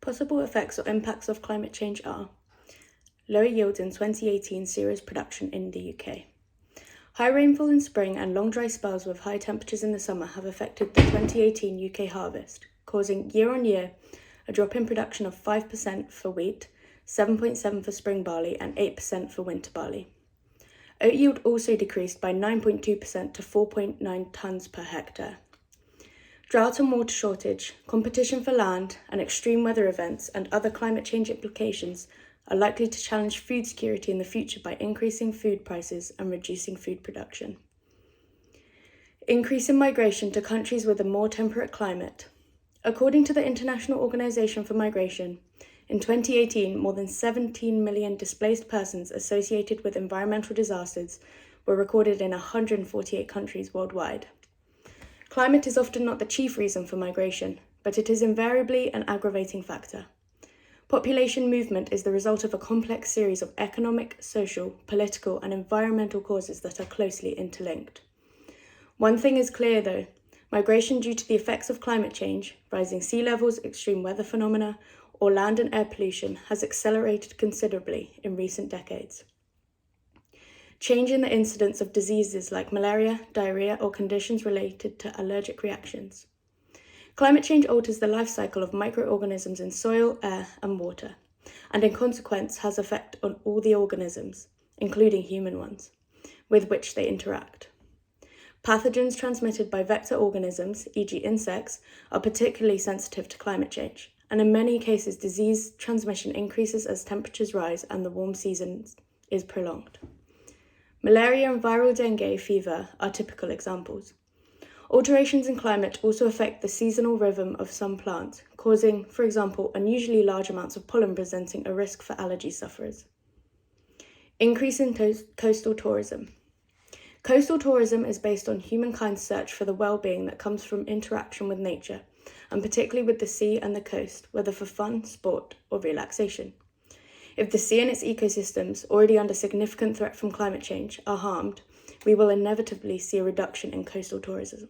Possible effects or impacts of climate change are lower yields in 2018 cereals production in the UK. High rainfall in spring and long dry spells with high temperatures in the summer have affected the 2018 UK harvest, causing year-on-year a drop in production of 5% for wheat, 7.7% for spring barley and 8% for winter barley. Oat yield also decreased by 9.2% to 4.9 tonnes per hectare. Drought and water shortage, competition for land, and extreme weather events and other climate change implications are likely to challenge food security in the future by increasing food prices and reducing food production. Increase in migration to countries with a more temperate climate. According to the International Organization for Migration, in 2018, more than 17 million displaced persons associated with environmental disasters were recorded in 148 countries worldwide. Climate is often not the chief reason for migration, but it is invariably an aggravating factor. Population movement is the result of a complex series of economic, social, political, and environmental causes that are closely interlinked. One thing is clear though, migration due to the effects of climate change, rising sea levels, extreme weather phenomena, or land and air pollution has accelerated considerably in recent decades. Change in the incidence of diseases like malaria, diarrhea, or conditions related to allergic reactions. Climate change alters the life cycle of microorganisms in soil, air, and water, and in consequence has effect on all the organisms, including human ones, with which they interact. Pathogens transmitted by vector organisms, e.g. insects, are particularly sensitive to climate change, and in many cases disease transmission increases as temperatures rise and the warm season is prolonged. Malaria and viral dengue fever are typical examples. Alterations in climate also affect the seasonal rhythm of some plants, causing, for example, unusually large amounts of pollen presenting a risk for allergy sufferers. Increase in coastal tourism. Coastal tourism is based on humankind's search for the well-being that comes from interaction with nature, and particularly with the sea and the coast, whether for fun, sport, or relaxation. If the sea and its ecosystems, already under significant threat from climate change, are harmed, we will inevitably see a reduction in coastal tourism.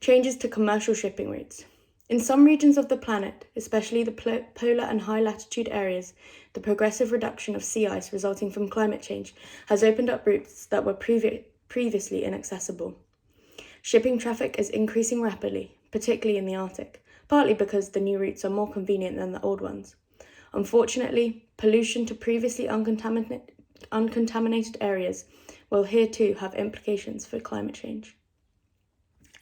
Changes to commercial shipping routes. In some regions of the planet, especially the polar and high latitude areas, the progressive reduction of sea ice resulting from climate change has opened up routes that were previously inaccessible. Shipping traffic is increasing rapidly, particularly in the Arctic, partly because the new routes are more convenient than the old ones. Unfortunately, pollution to previously uncontaminated areas will here too have implications for climate change.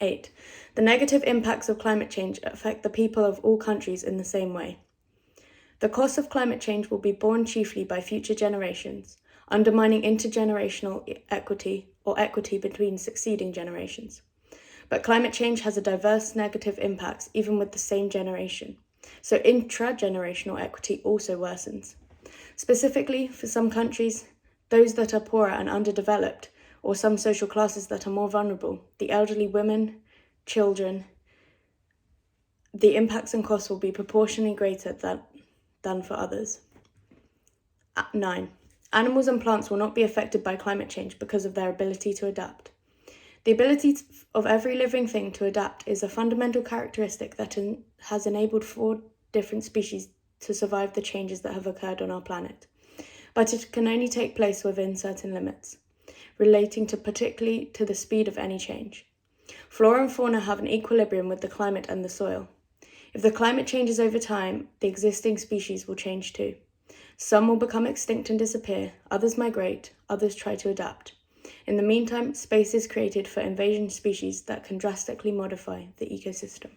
8. The negative impacts of climate change affect the people of all countries in the same way. The cost of climate change will be borne chiefly by future generations, undermining intergenerational equity or equity between succeeding generations. But climate change has a diverse negative impacts even with the same generation, so intragenerational equity also worsens. Specifically, for some countries, those that are poorer and underdeveloped, or some social classes that are more vulnerable, the elderly, women, children, the impacts and costs will be proportionally greater than for others. 9. Animals and plants will not be affected by climate change because of their ability to adapt. The ability of every living thing to adapt is a fundamental characteristic that has enabled 4 different species to survive the changes that have occurred on our planet. But it can only take place within certain limits, relating particularly to the speed of any change. Flora and fauna have an equilibrium with the climate and the soil. If the climate changes over time, the existing species will change too. Some will become extinct and disappear, others migrate, others try to adapt. In the meantime, space is created for invasion species that can drastically modify the ecosystem.